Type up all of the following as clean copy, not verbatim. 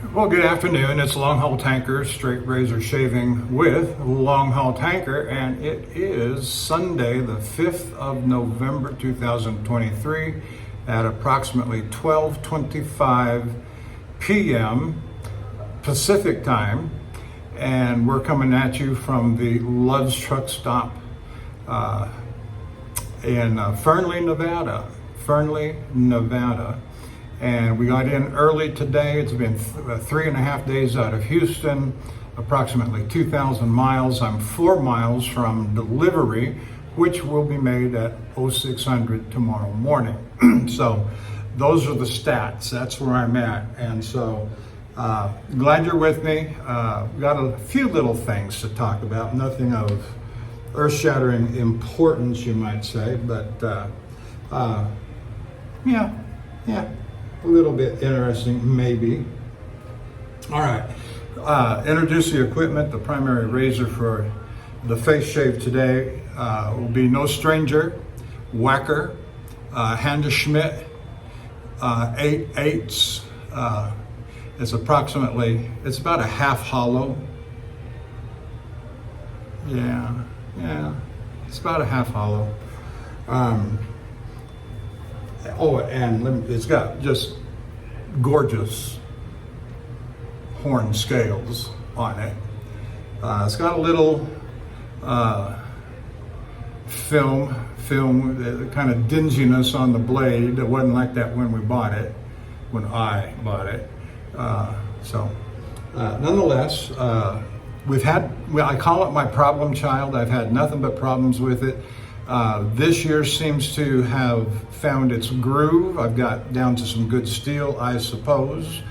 Well, good afternoon. It's Longhaultanker, straight razor shaving with Longhaultanker, and it is Sunday, the 5th of November, 2023, at approximately 12:25 p.m. Pacific time, and we're coming at you from the Love's Truck Stop in Fernley, Nevada. And we got in early today. It's been 3.5 days out of Houston, approximately 2,000 miles. I'm 4 miles from delivery, which will be made at 0600 tomorrow morning. So those are the stats. That's where I'm at. And so glad you're with me. Got a few little things to talk about. Nothing of earth-shattering importance, you might say, but yeah. A little bit interesting, maybe. All right, introduce the equipment. The primary razor for the face shave today will be no stranger, Wacker, Handeschmeidt, 8/8. It's about a half hollow. Yeah, it's about a half hollow. And it's got just gorgeous horn scales on it. It's got a little film kind of dinginess on the blade. It wasn't like that when I bought it. Nonetheless, I call it my problem child. I've had nothing but problems with it. This year seems to have found its groove. I've got down to some good steel, I suppose,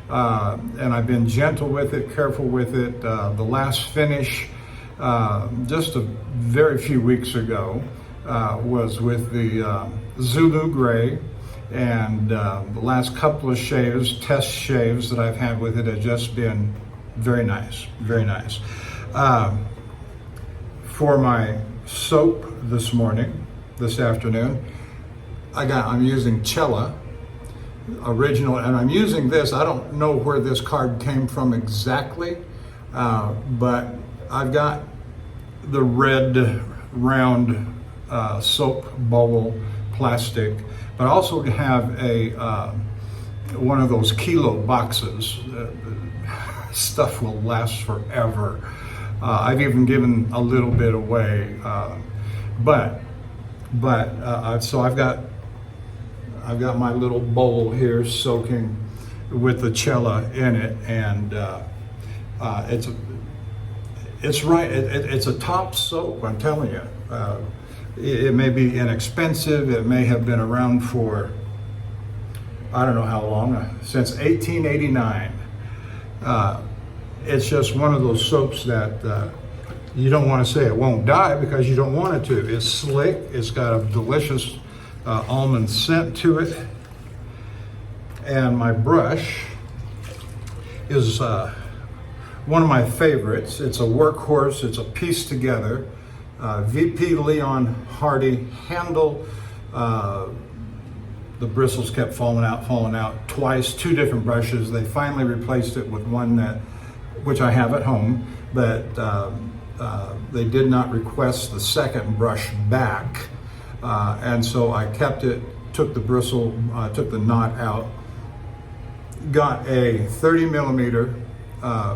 and I've been gentle with it, careful with it. The last finish, just a very few weeks ago, was with the Zulu Grey, and the last couple of test shaves that I've had with it have just been very nice, very nice. For my soap this afternoon, I'm using Cella original, and I'm using this. I don't know where this card came from exactly, but I've got the red round soap bowl plastic, but I also have one of those kilo boxes. Stuff will last forever. I've even given a little bit away, so I've got my little bowl here soaking with the Cella in it, and it's a top soap. I'm telling you, it may be inexpensive. It may have been around for I don't know how long, since 1889. It's just one of those soaps that you don't want to say it won't die, because you don't want it to. It's slick. It's got a delicious almond scent to it. And my brush is one of my favorites. It's a workhorse. It's a piece together. VP Leon Hardy handle. The bristles kept falling out twice. 2 different brushes. They finally replaced it with one which I have at home, but they did not request the second brush back, and so I kept it, took the knot out, got a 30 millimeter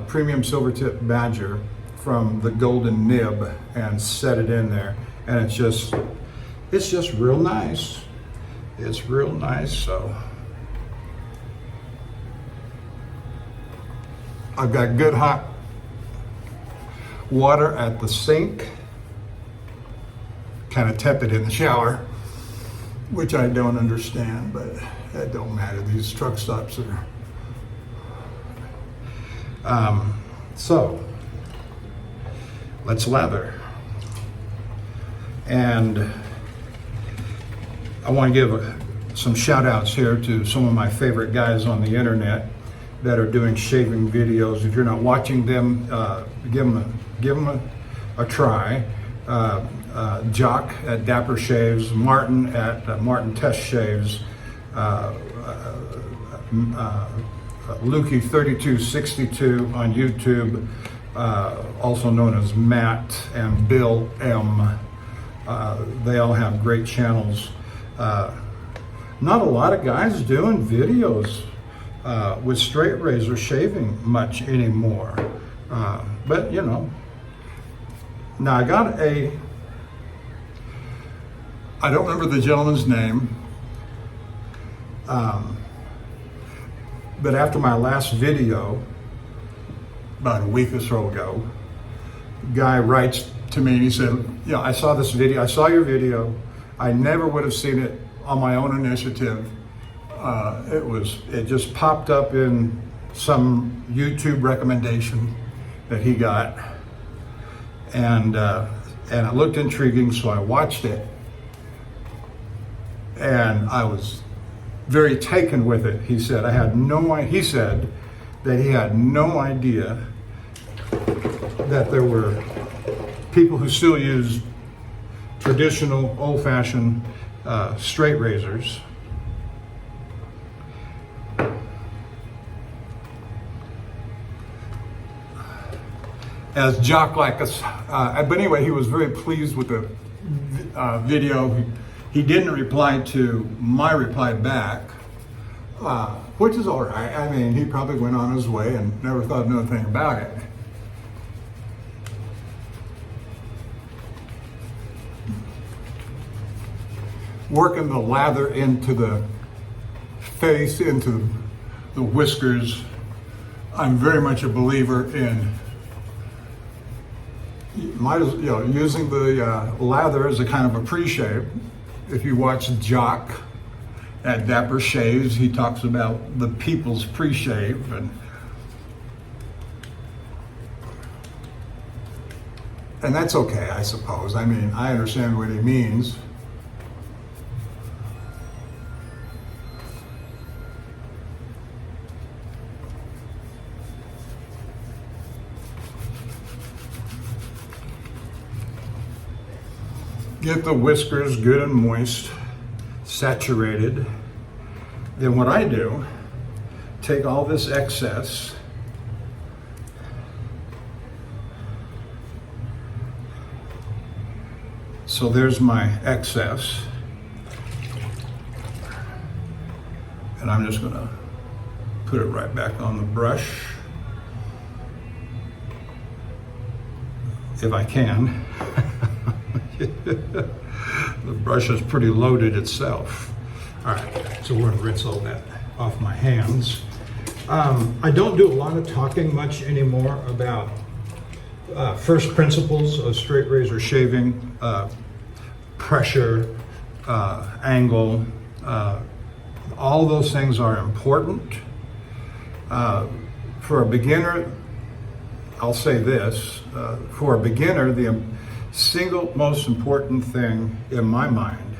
Premium Silvertip Badger from the Golden Nib and set it in there, and it's just real nice. It's real nice. So I've got good hot water at the sink, kind of tepid in the shower, which I don't understand, but that don't matter. These truck stops are. So let's lather. And I want to give some shout outs here to some of my favorite guys on the internet that are doing shaving videos. If you're not watching them, give them a try. Jock at Dapper Shaves, Martin at Martin Test Shaves, Lukey3262 on YouTube, also known as Matt and Bill M. They all have great channels. Not a lot of guys doing videos with straight razor shaving much anymore. But you know, now I got I don't remember the gentleman's name, but after my last video, about a week or so ago, the guy writes to me and he said, you know, I saw this video, I saw your video, I never would have seen it on my own initiative. It just popped up in some YouTube recommendation that he got, and it looked intriguing, so I watched it, and I was very taken with it. He said he said that he had no idea that there were people who still use traditional, old-fashioned straight razors. As jock like us, but anyway, he was very pleased with the video. He didn't reply to my reply back, which is all right. I mean, he probably went on his way and never thought another thing about it. Working the lather into the face, into the whiskers, I'm very much a believer in using the lather as a kind of a pre-shave. If you watch Jock at Dapper Shaves, he talks about the people's pre-shave, and that's okay, I suppose. I mean, I understand what he means. Get the whiskers good and moist, saturated. Then what I do, take all this excess, so there's my excess, and I'm just gonna put it right back on the brush, if I can. The brush is pretty loaded itself. All right, so we're gonna rinse all that off my hands. I don't do a lot of talking much anymore about first principles of straight razor shaving, pressure, angle. All those things are important. For a beginner, I'll say this, for a beginner, the single most important thing in my mind,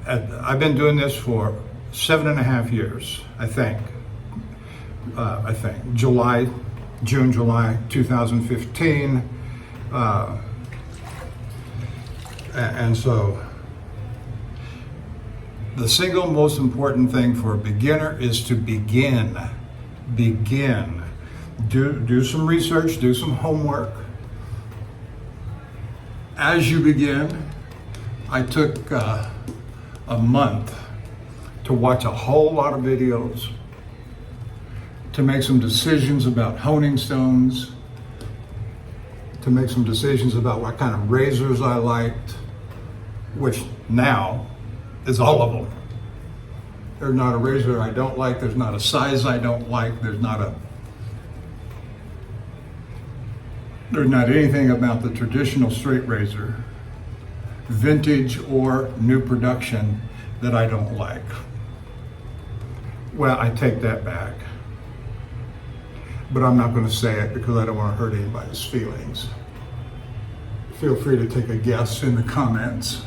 I've been doing this for 7.5 years, I think, June, July 2015, and so the single most important thing for a beginner is to begin. Do some research, do some homework. As you begin, I took a month to watch a whole lot of videos, to make some decisions about honing stones, to make some decisions about what kind of razors I liked, which now is all of them. There's not a razor I don't like, there's not a size I don't like, there's not anything about the traditional straight razor, vintage or new production, that I don't like. Well, I take that back. But I'm not going to say it because I don't want to hurt anybody's feelings. Feel free to take a guess in the comments.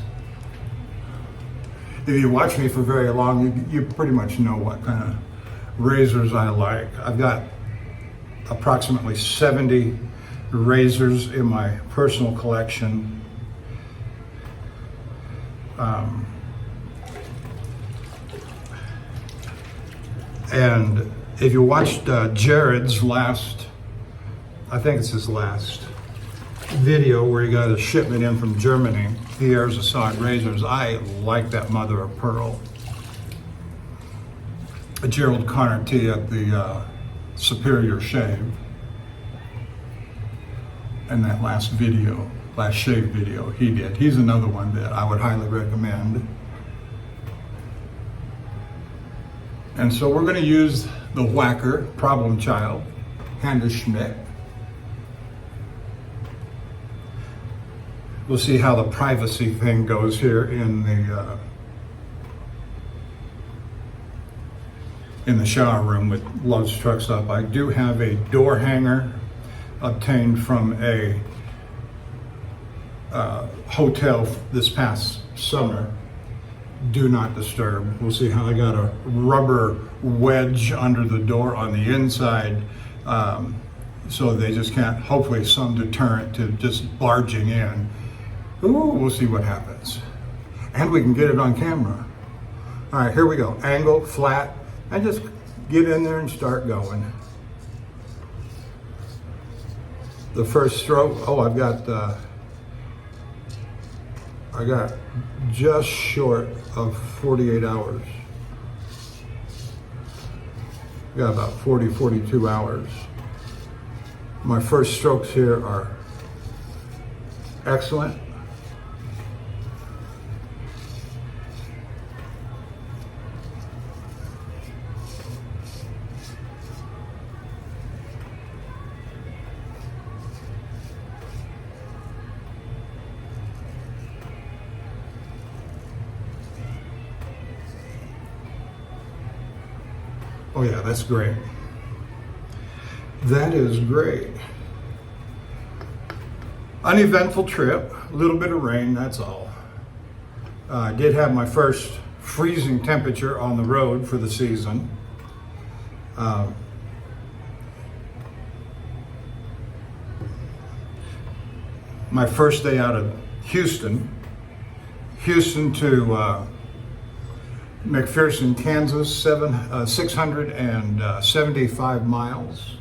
If you watch me for very long, you pretty much know what kind of razors I like. I've got approximately 70 razors in my personal collection. And if you watched Jared's last, I think it's his last video where he got a shipment in from Germany, the Heirs of Sod razors, I like that mother of pearl. Gerald Connerty at the Superior Shave. And that last shave video he did. He's another one that I would highly recommend. And so we're going to use the Wacker Problem Child, Handeschmeidt. We'll see how the privacy thing goes here in the shower room with Love's Truck Stop. I do have a door hanger obtained from a hotel this past summer. Do not disturb. We'll see how I got a rubber wedge under the door on the inside, so they just can't, hopefully some deterrent to just barging in. Ooh, we'll see what happens. And we can get it on camera. All right, here we go. Angle, flat, and just get in there and start going. The first stroke, oh, I got just short of 48 hours. Got about 42 hours. My first strokes here are excellent. Oh yeah, that's great. That is great. Uneventful trip, a little bit of rain, that's all. I did have my first freezing temperature on the road for the season. My first day out of Houston to McPherson, Kansas, 675 miles.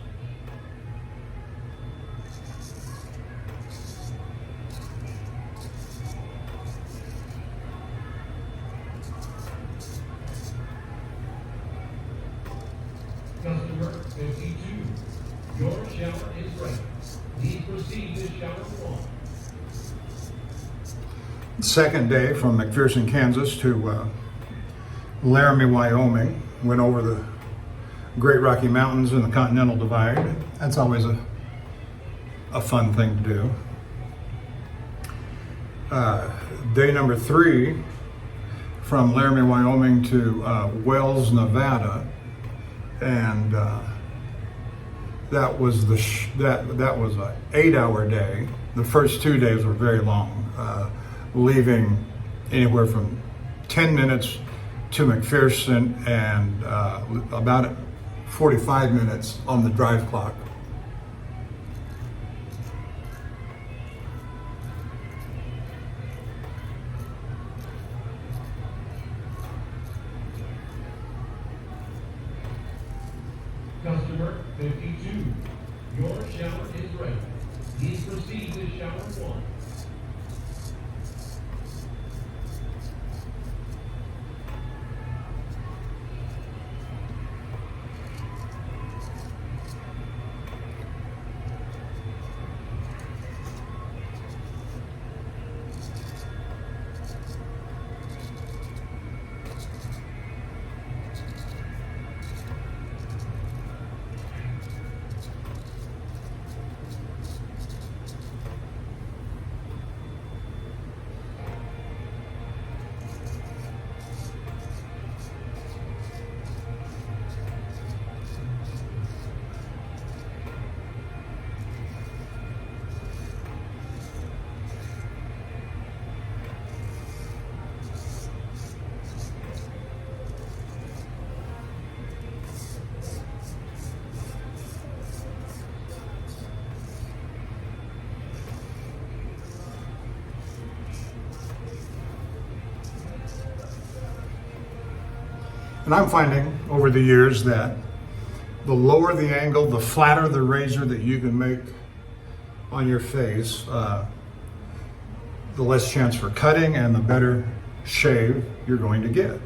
Customer 52, your shower is ready. Please proceed to shower 1. Second day from McPherson, Kansas to Laramie, Wyoming. Went over the Great Rocky Mountains and the Continental Divide. That's always a fun thing to do. Day number 3 from Laramie, Wyoming to Wells, Nevada, and that was that was an 8-hour day. The first 2 days were very long, leaving anywhere from 10 minutes to McPherson and about 45 minutes on the drive clock. Customer 52, your shower is ready. Please proceed to shower 1. And I'm finding over the years that the lower the angle, the flatter the razor that you can make on your face, the less chance for cutting and the better shave you're going to get.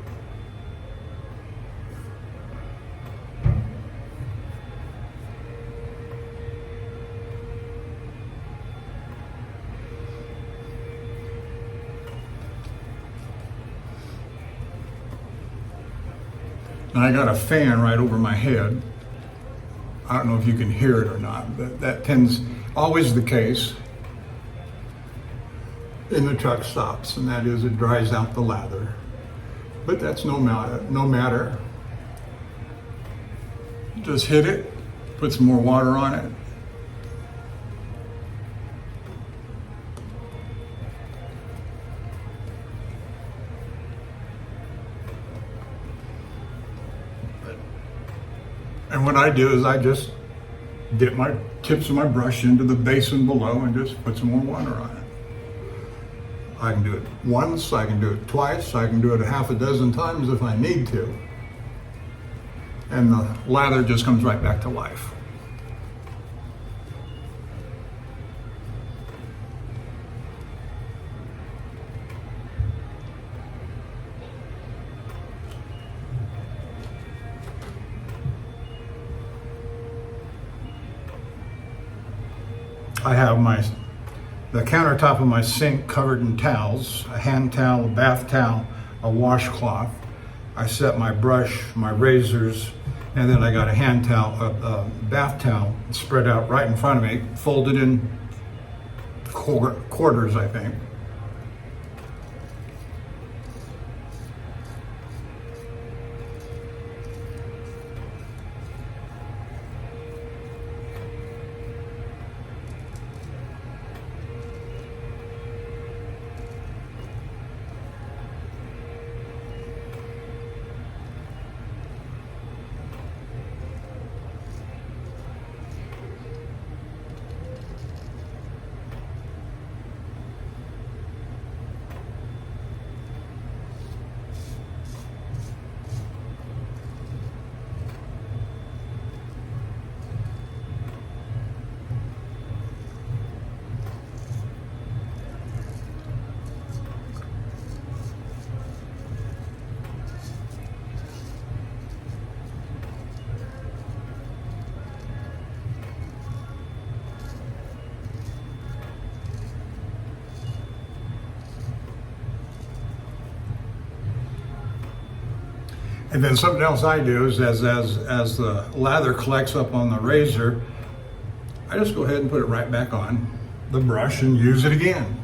And I got a fan right over my head. I don't know if you can hear it or not, but that tends always the case in the truck stops, and that is it dries out the lather. But that's no matter. Just hit it, put some more water on it. And what I do is I just dip my tips of my brush into the basin below and just put some more water on it. I can do it once, I can do it twice, I can do it a half a dozen times if I need to. And the lather just comes right back to life. I have the countertop of my sink covered in towels, a hand towel, a bath towel, a washcloth. I set my brush, my razors, and then I got a hand towel, a bath towel spread out right in front of me, folded in quarters, I think. And then something else I do is as the lather collects up on the razor, I just go ahead and put it right back on the brush and use it again.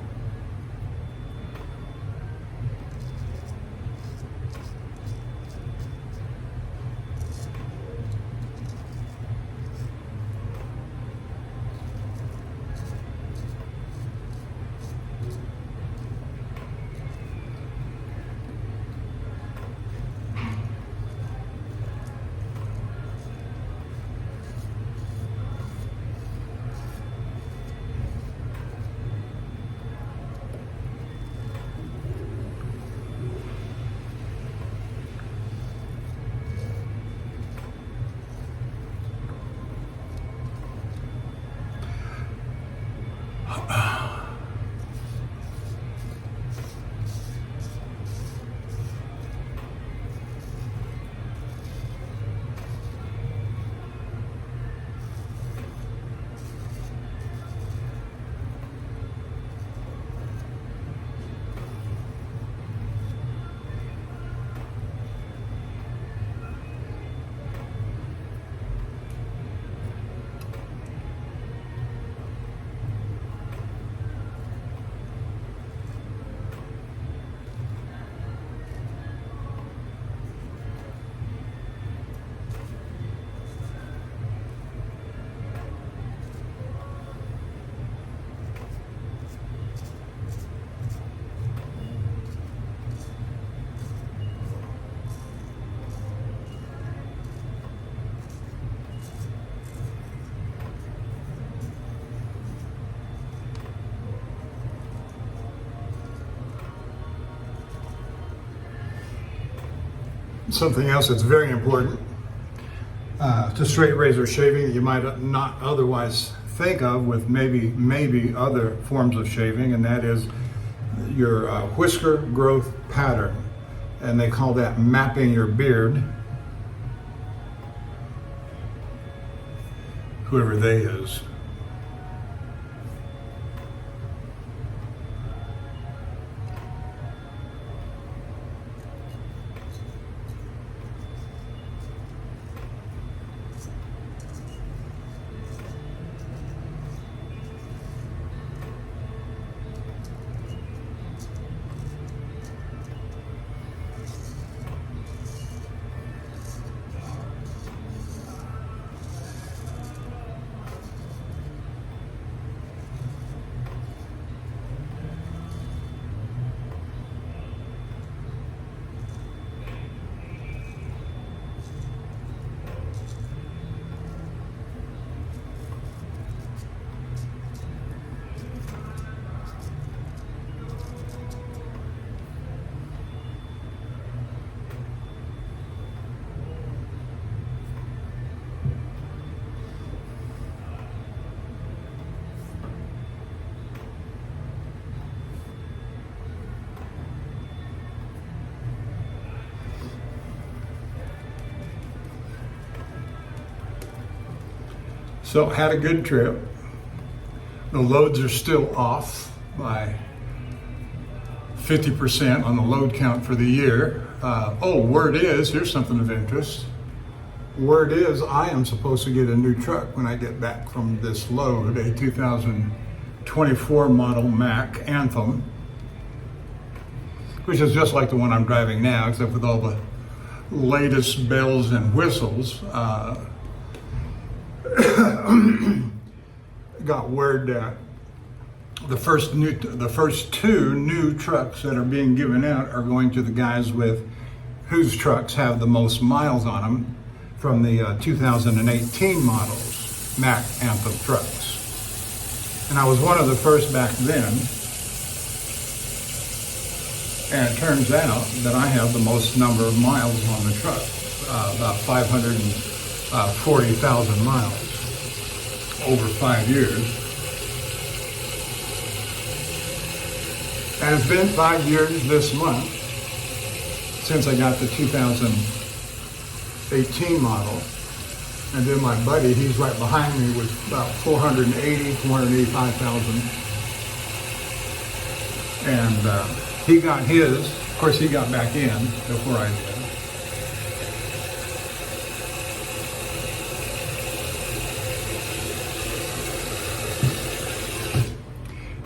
Something else that's very important to straight razor shaving that you might not otherwise think of with maybe other forms of shaving, and that is your whisker growth pattern. And they call that mapping your beard. Whoever they is. So had a good trip. The loads are still off by 50% on the load count for the year. Word is, here's something of interest. Word is I am supposed to get a new truck when I get back from this load, a 2024 model Mack Anthem, which is just like the one I'm driving now, except with all the latest bells and whistles. Got word that the first two new trucks that are being given out are going to the guys whose trucks have the most miles on them from the 2018 models, Mack Anthem trucks. And I was one of the first back then, and it turns out that I have the most number of miles on the truck, about 540,000 miles over 5 years. And it's been 5 years this month since I got the 2018 model. And then my buddy, he's right behind me with about 485,000. And he got his, of course he got back in before I did.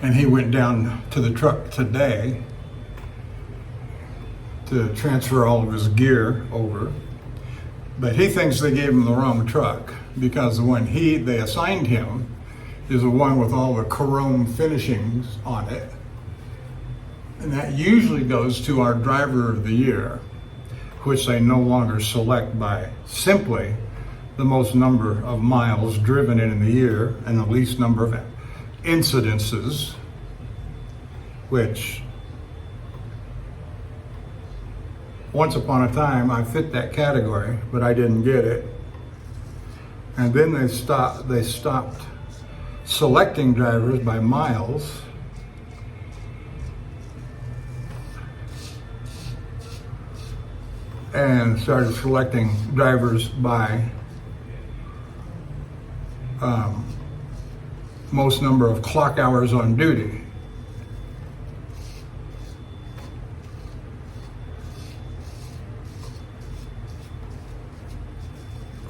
And he went down to the truck today to transfer all of his gear over. But he thinks they gave him the wrong truck because the one they assigned him is the one with all the chrome finishings on it. And that usually goes to our driver of the year, which they no longer select by simply the most number of miles driven in the year and the least number of incidences, which once upon a time I fit that category, but I didn't get it. And then they stopped selecting drivers by miles. And started selecting drivers by most number of clock hours on duty.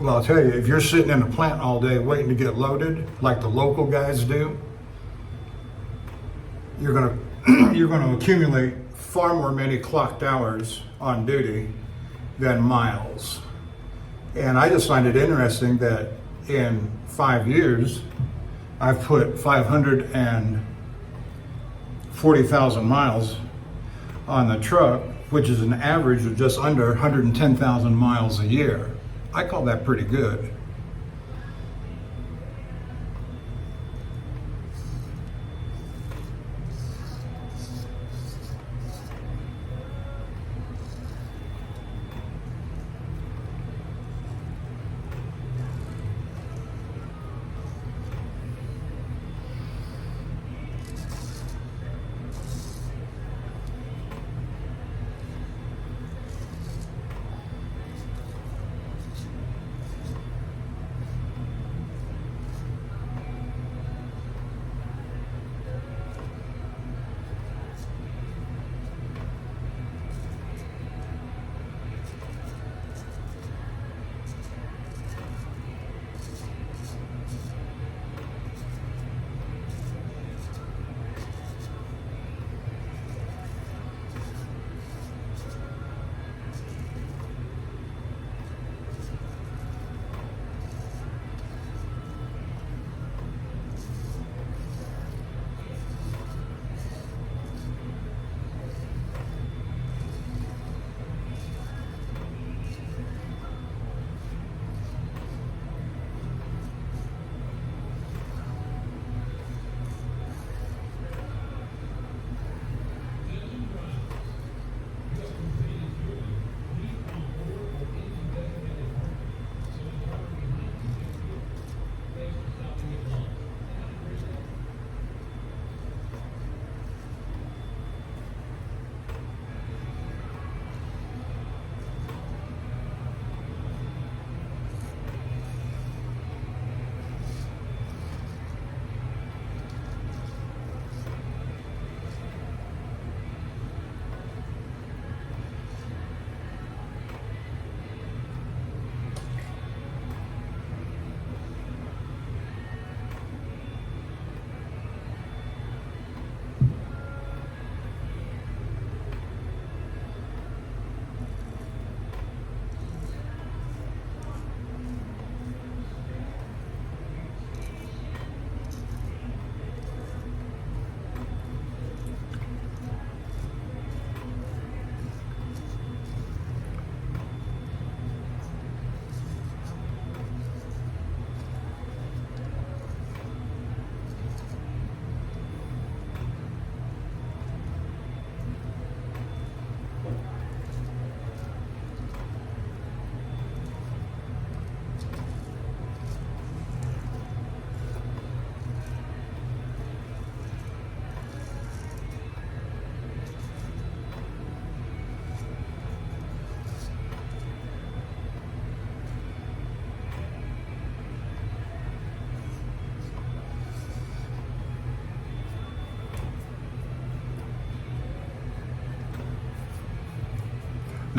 Well, I'll tell you, if you're sitting in a plant all day waiting to get loaded, like the local guys do, you're gonna accumulate far more many clocked hours on duty than miles. And I just find it interesting that in 5 years, I've put 540,000 miles on the truck, which is an average of just under 110,000 miles a year. I call that pretty good.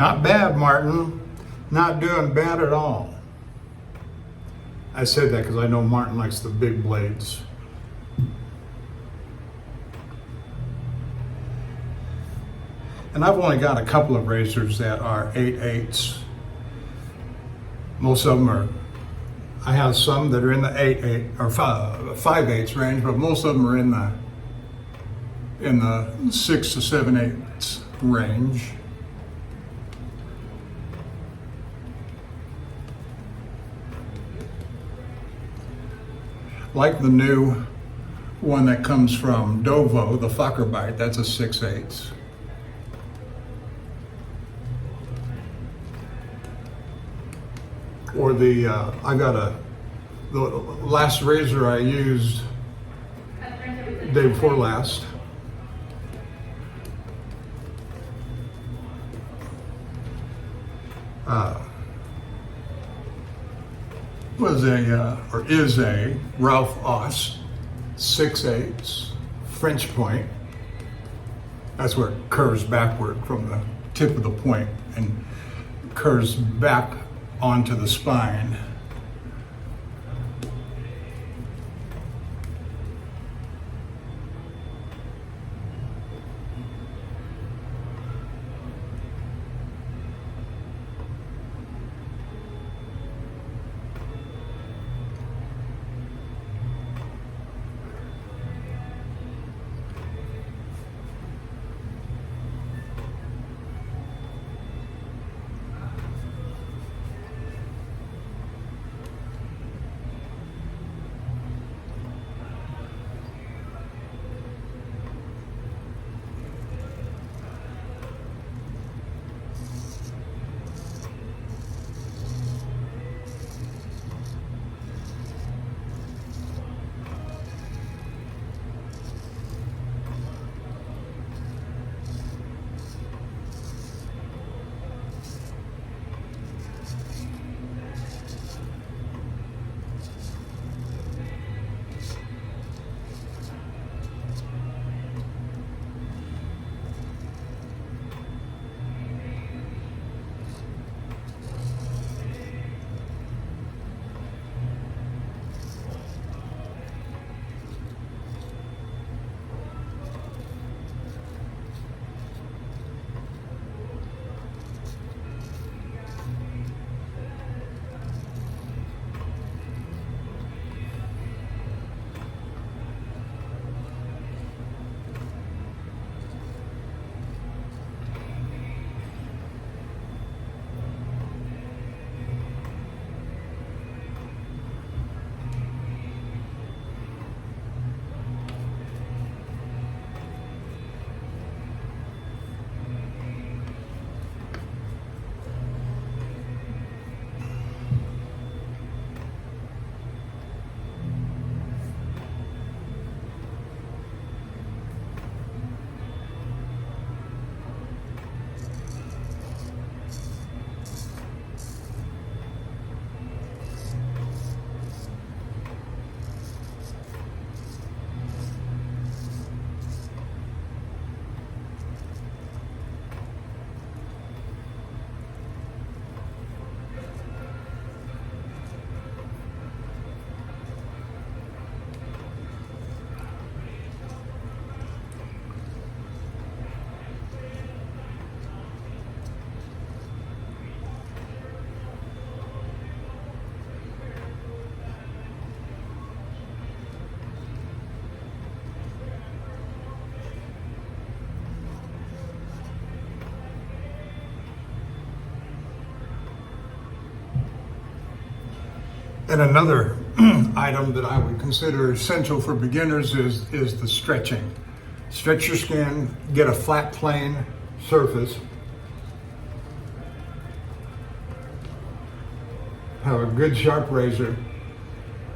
Not bad, Martin. Not doing bad at all. I said that because I know Martin likes the big blades. And I've only got a couple of razors that are 8/8. Most of them are, I have some that are in the 8/8 or 5/8 range, but most of them are in the 6 to 7/8 range. Like the new one that comes from Dovo, the Fuckerbite, that's a 6/8. Or the last razor I used day before last was is a Ralph Oss 6/8 French point. That's where it curves backward from the tip of the point and curves back onto the spine. And another item that I would consider essential for beginners is the stretching. Stretch your skin, get a flat plane surface, have a good sharp razor,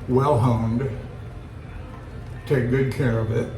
well honed, take good care of it.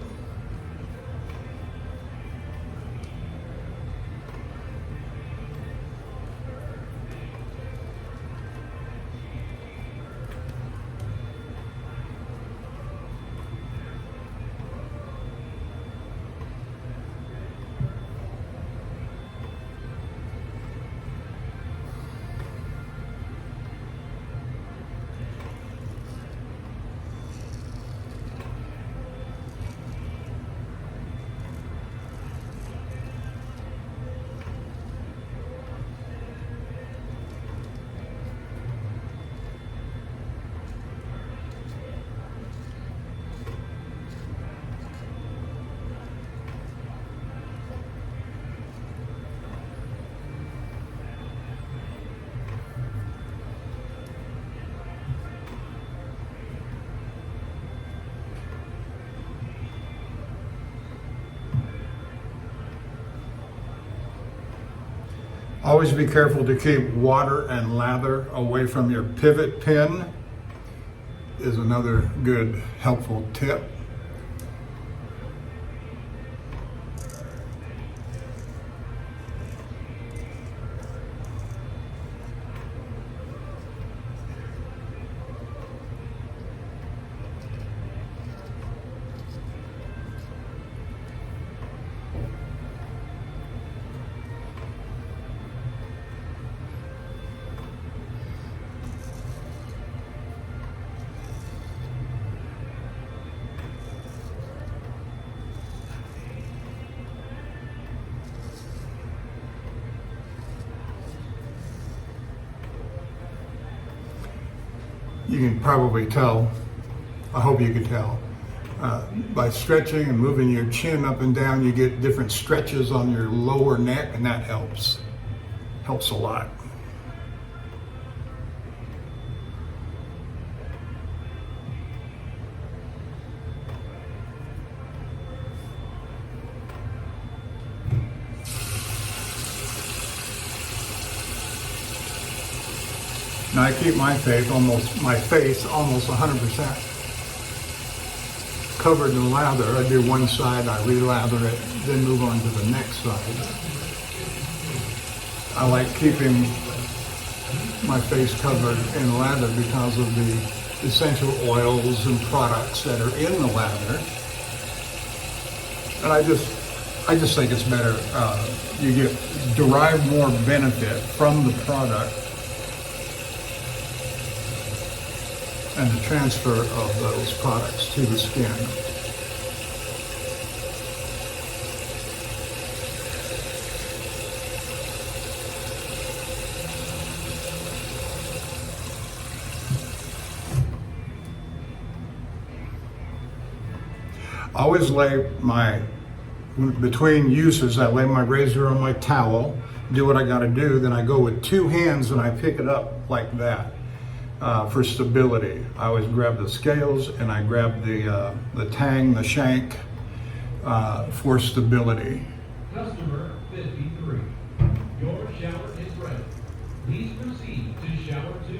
Always be careful to keep water and lather away from your pivot pin is another good helpful tip. You can probably tell, I hope you can tell, by stretching and moving your chin up and down, you get different stretches on your lower neck, and that helps a lot. Now I keep my face almost 100% covered in lather. I do one side, I re-lather it, then move on to the next side. I like keeping my face covered in lather because of the essential oils and products that are in the lather. And I just think it's better. You derive more benefit from the product and the transfer of those products to the skin. I always between uses, I lay my razor on my towel, do what I gotta do, then I go with two hands and I pick it up like that. For stability, I always grab the scales and I grab the tang, the shank, for stability. Customer 53, your shower is ready. Please proceed to shower 2.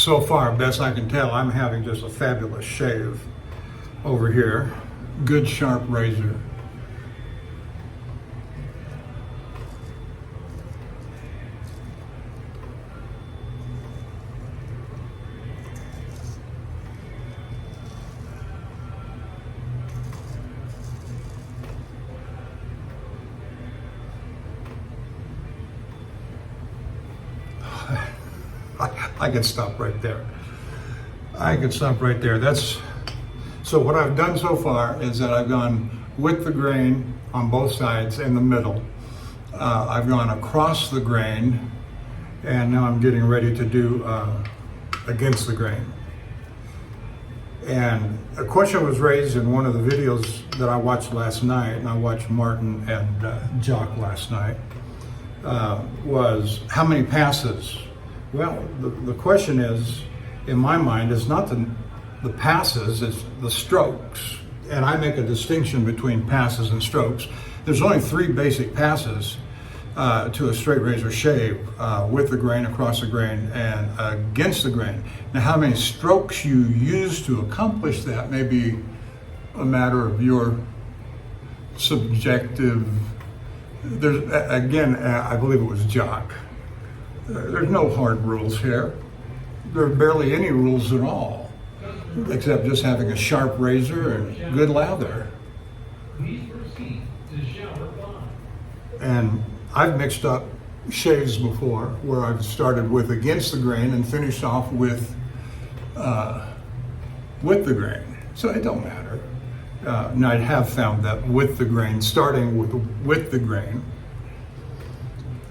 so far, best I can tell, I'm having just a fabulous shave over here. Good sharp razor. I could stop right there. I could stop right there. So what I've done so far is that I've gone with the grain on both sides in the middle. I've gone across the grain, and now I'm getting ready to do against the grain. And a question was raised in one of the videos that I watched last night, and I watched Martin and Jock last night, was how many passes? Well, the question is, in my mind, is not the passes, it's the strokes. And I make a distinction between passes and strokes. There's only 3 basic passes to a straight razor shave, with the grain, across the grain, and against the grain. Now, how many strokes you use to accomplish that may be a matter of your subjective. There's, again, I believe it was Jock. There's no hard rules here. There are barely any rules at all, except just having a sharp razor and good lather. Please proceed to shower 5. And I've mixed up shaves before where I've started with against the grain and finished off with the grain. So it don't matter. Now I have found that with the grain, starting with the grain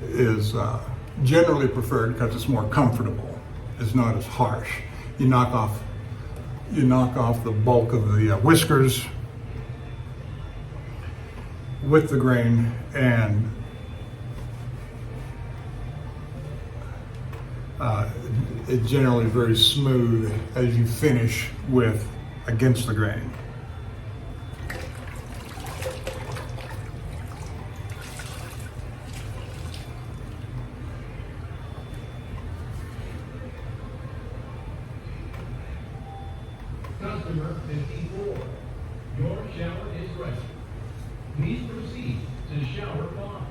is generally preferred because it's more comfortable. It's not as harsh. You knock off the bulk of the whiskers with the grain, and it's generally very smooth as you finish with against the grain. Customer 54, your shower is ready. Please proceed to shower 5.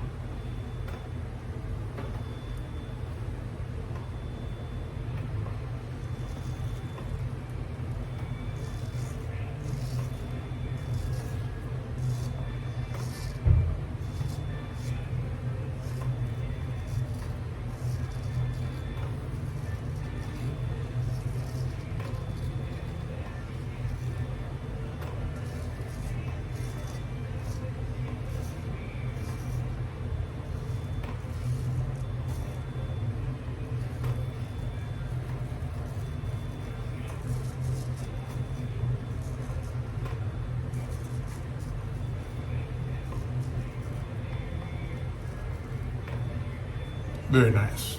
Very nice.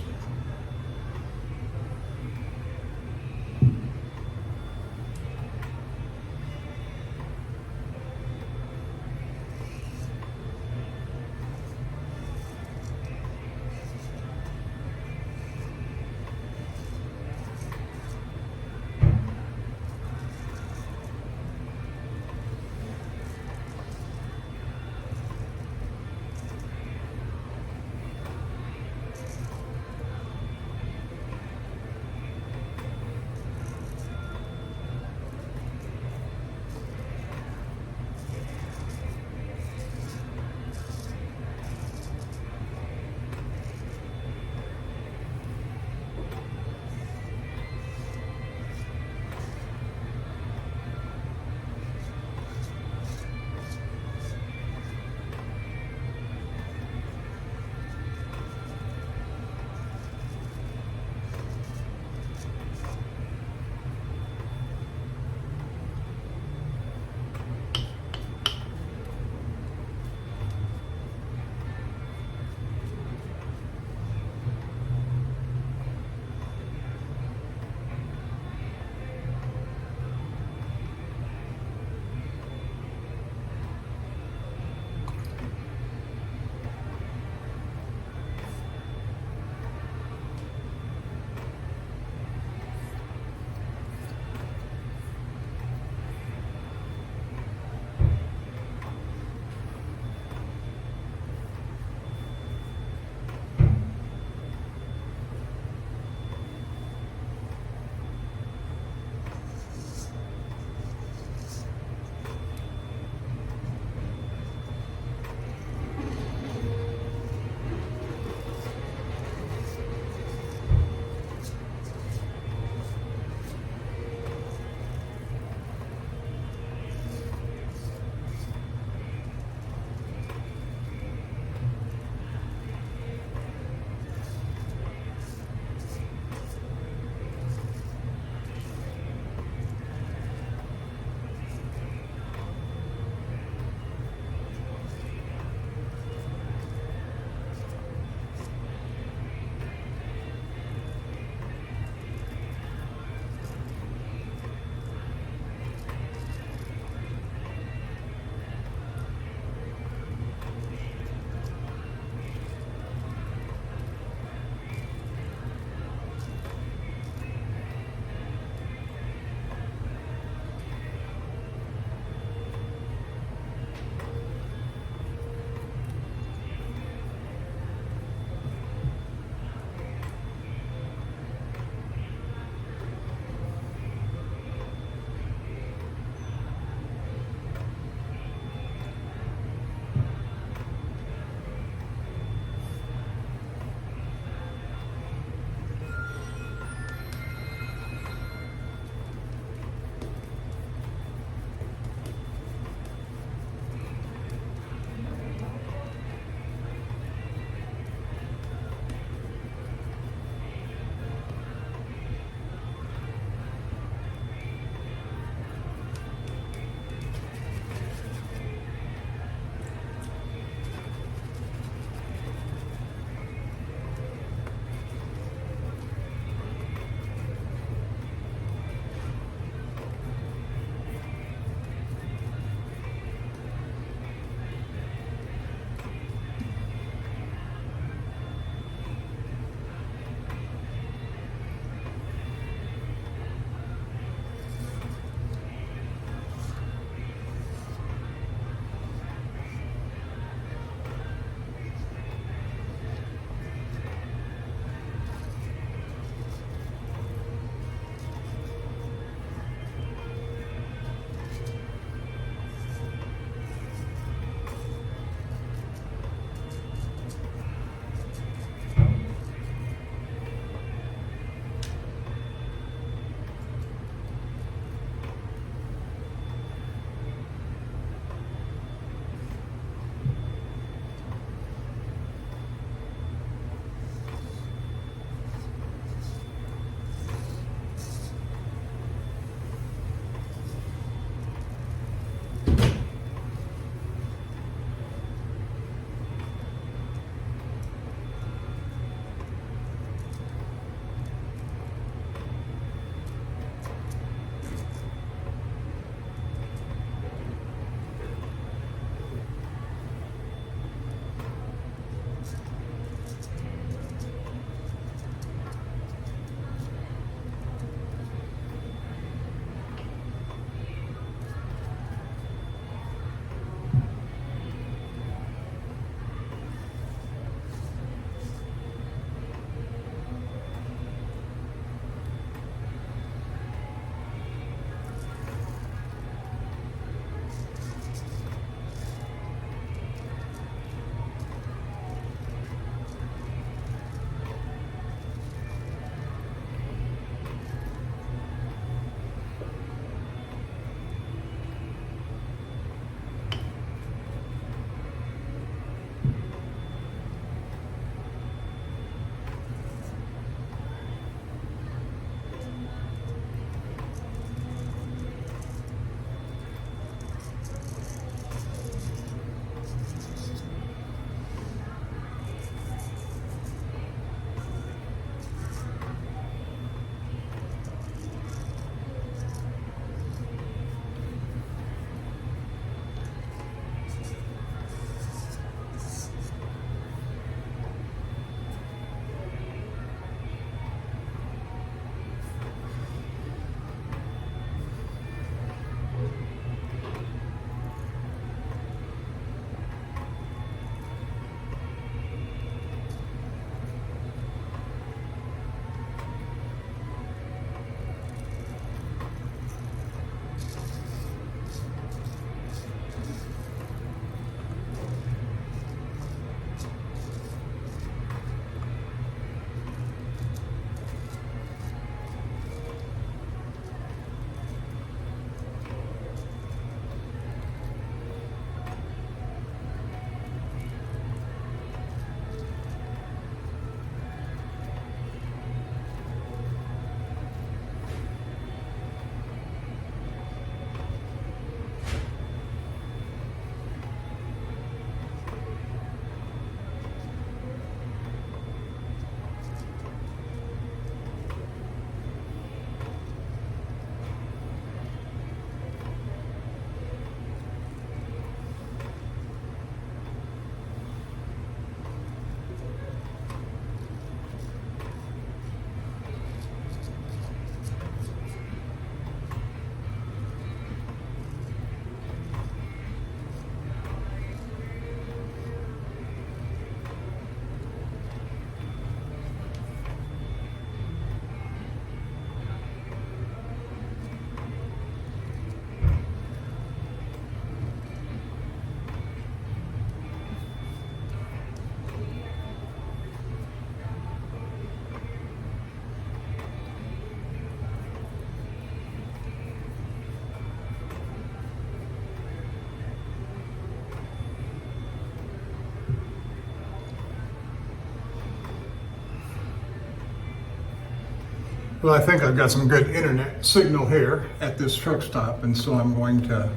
Well, I think I've got some good internet signal here at this truck stop, and so I'm going to,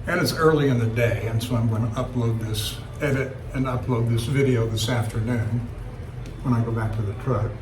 and it's early in the day, and so I'm going to edit and upload this video this afternoon when I go back to the truck.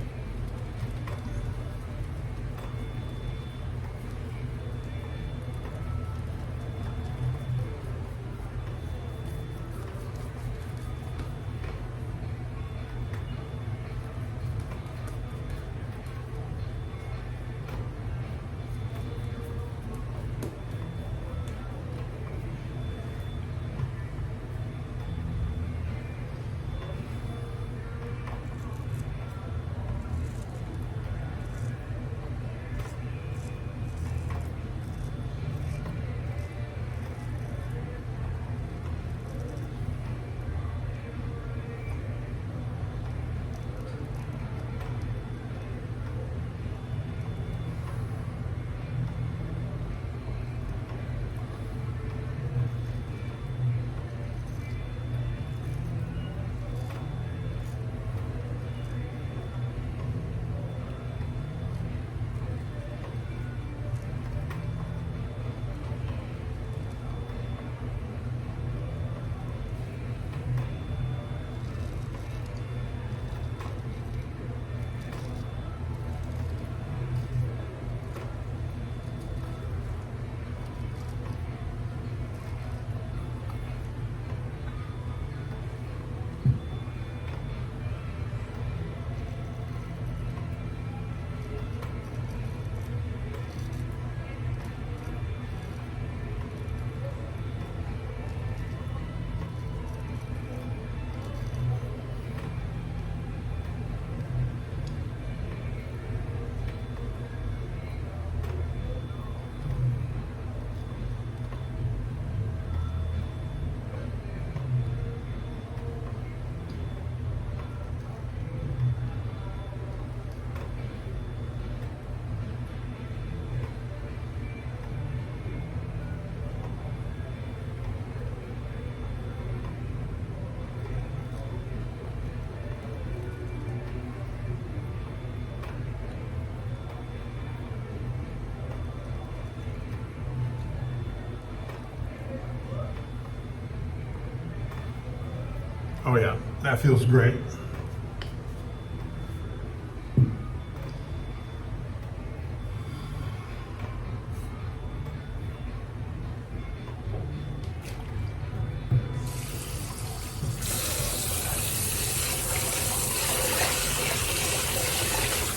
Oh yeah, that feels great.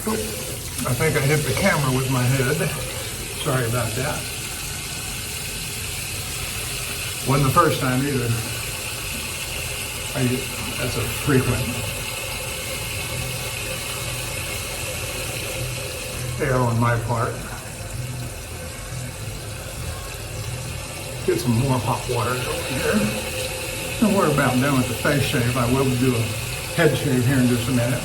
Oh, I think I hit the camera with my head. Sorry about that. Wasn't the first time either. That's a frequent error on my part. Get some more hot water over here. Don't worry about done with the face shave. I will do a head shave here in just a minute.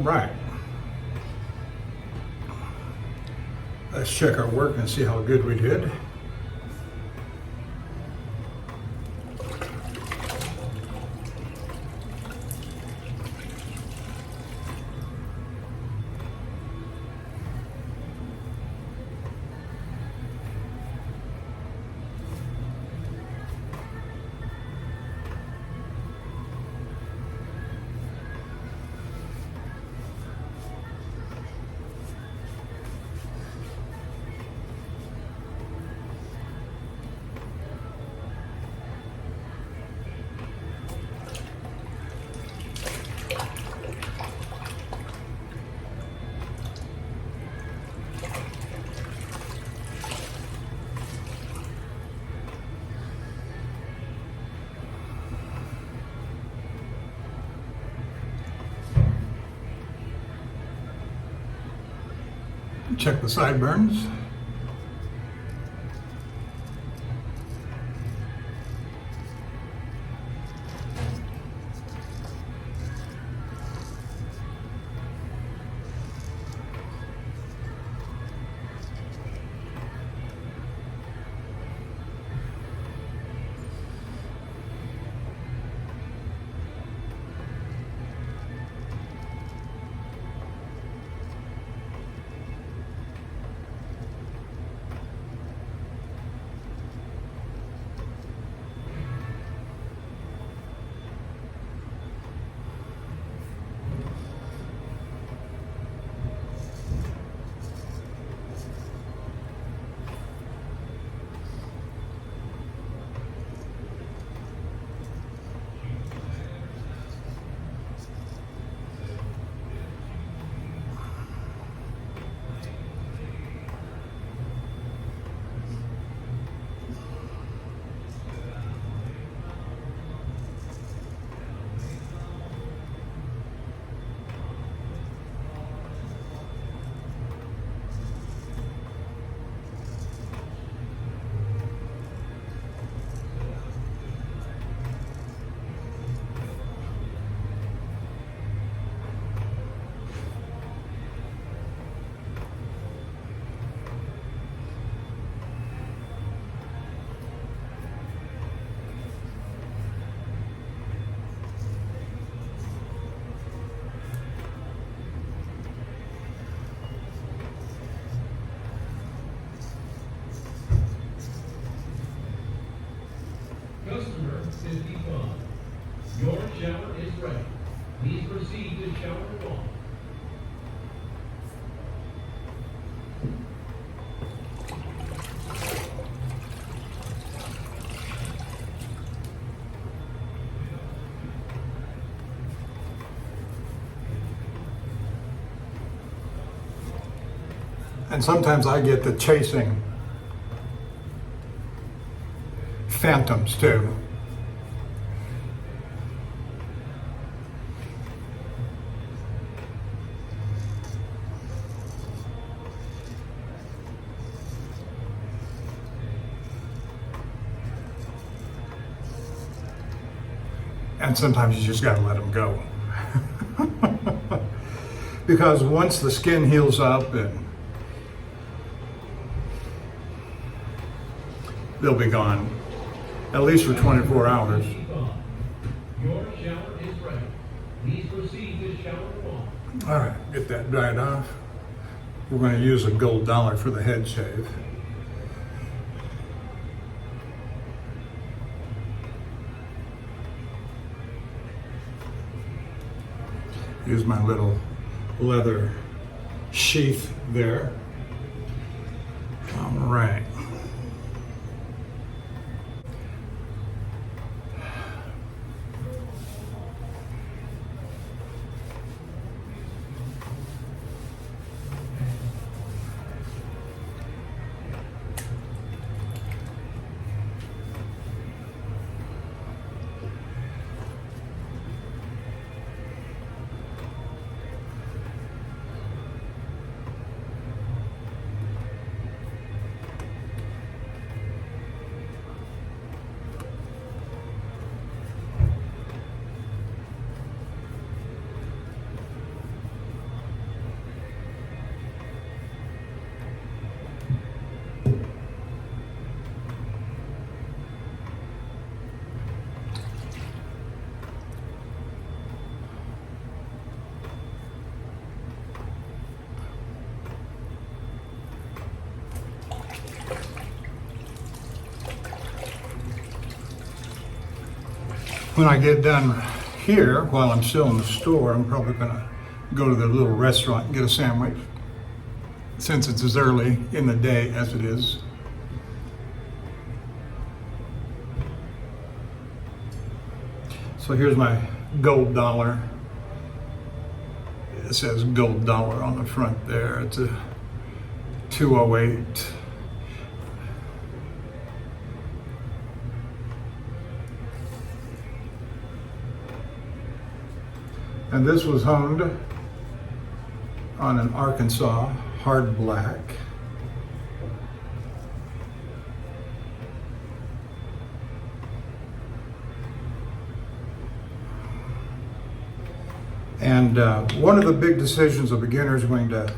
right. Let's check our work and see how good we did. Check the sideburns. Customer 55. Your shower is ready. Please proceed to shower 1. And sometimes I get the chasing phantoms too. And sometimes you just got to let them go. Because once the skin heals up, and they'll be gone, at least for 24 hours. Your shower is ready. Please proceed to shower 1. All right, get that dried off. We're going to use a gold dollar for the head shave. Use my little leather sheath there. All right. when I get done here, while I'm still in the store, I'm probably gonna go to the little restaurant and get a sandwich, since it's as early in the day as it is. So here's my gold dollar. It says gold dollar on the front there. It's a 208. And this was honed on an Arkansas hard black. And one of the big decisions a beginner is going to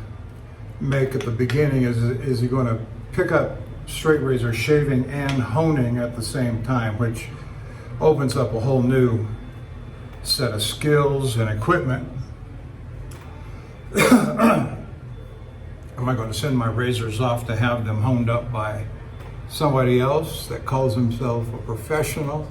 make at the beginning is he going to pick up straight razor shaving and honing at the same time, which opens up a whole new set of skills and equipment. Am I going to send my razors off to have them honed up by somebody else that calls himself a professional?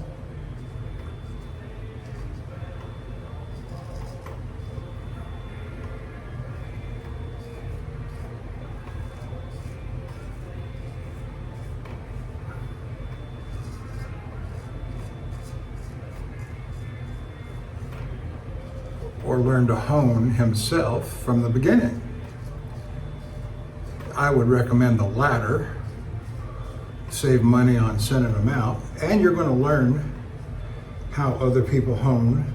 Or learn to hone himself from the beginning? I would recommend the latter. Save money on sending them out, and you're going to learn how other people hone.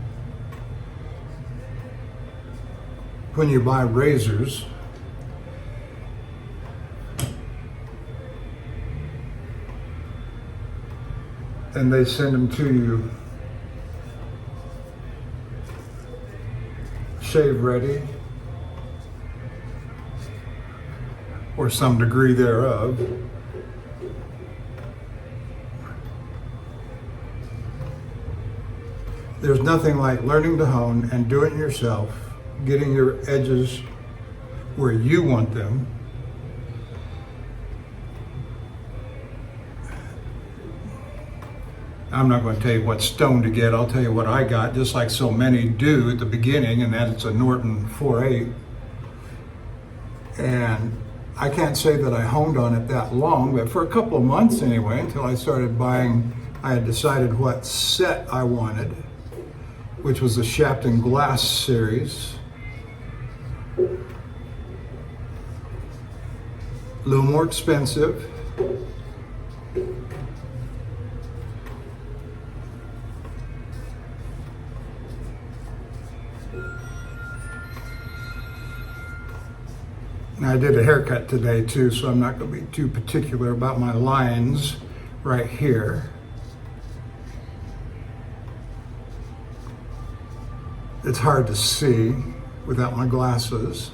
When you buy razors, and they send them to you shave ready, or some degree thereof, there's nothing like learning to hone and doing it yourself, getting your edges where you want them. I'm not going to tell you what stone to get. I'll tell you what I got, just like so many do at the beginning, and that it's a Norton 4.8. And I can't say that I honed on it that long, but for a couple of months anyway, until I started buying, I had decided what set I wanted, which was the Shapton Glass series. A little more expensive. I did a haircut today too, so I'm not going to be too particular about my lines right here. It's hard to see without my glasses.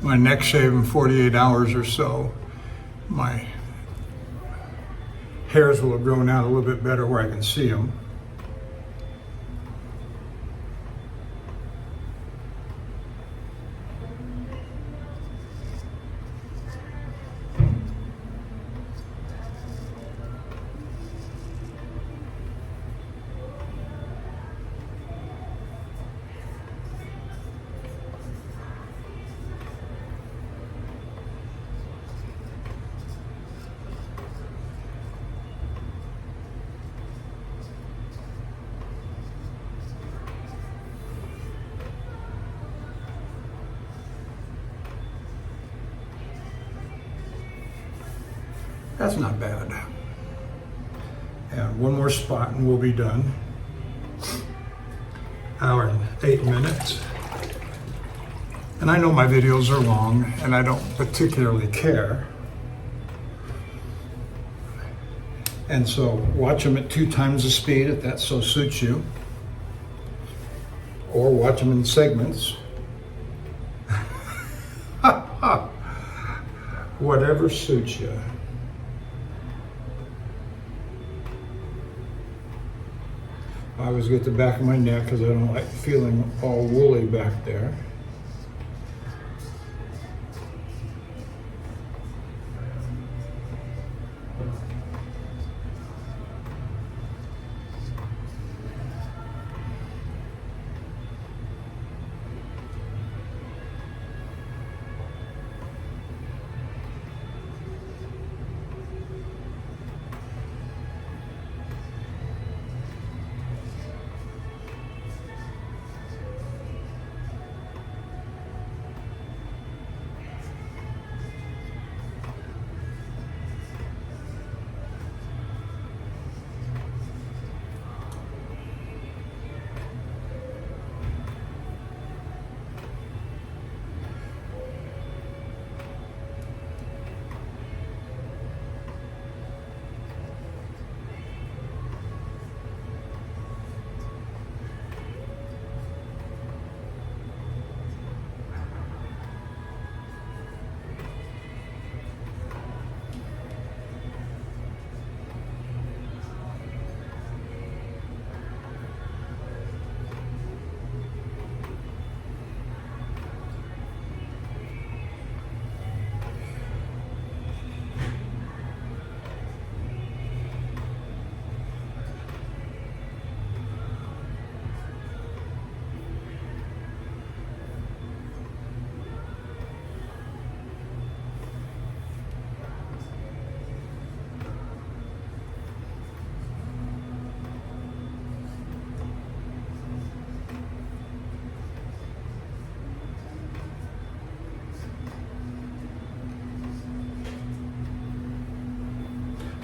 My neck shave in 48 hours or so, my hairs will have grown out a little bit better where I can see them. That's not bad. And one more spot and we'll be done. Hour and 8 minutes. And I know my videos are long and I don't particularly care. And so watch them at 2 times the speed if that so suits you. Or watch them in segments. Whatever suits you. I always get the back of my neck because I don't like feeling all woolly back there.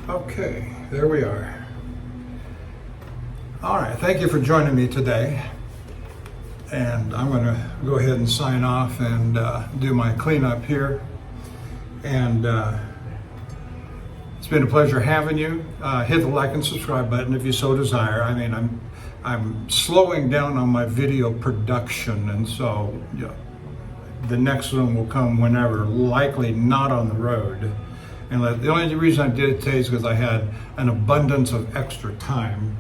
Okay, there we are. All right, thank you for joining me today. And I'm going to go ahead and sign off and do my cleanup here. And it's been a pleasure having you. Hit the like and subscribe button if you so desire. I mean, I'm slowing down on my video production, and so the next one will come whenever, likely not on the road. And the only reason I did it today is because I had an abundance of extra time.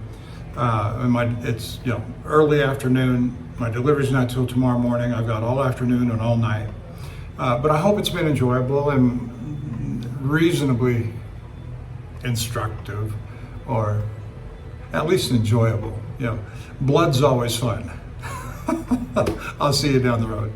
It's early afternoon. My delivery's not till tomorrow morning. I've got all afternoon and all night. But I hope it's been enjoyable and reasonably instructive, or at least enjoyable. Blood's always fun. I'll see you down the road.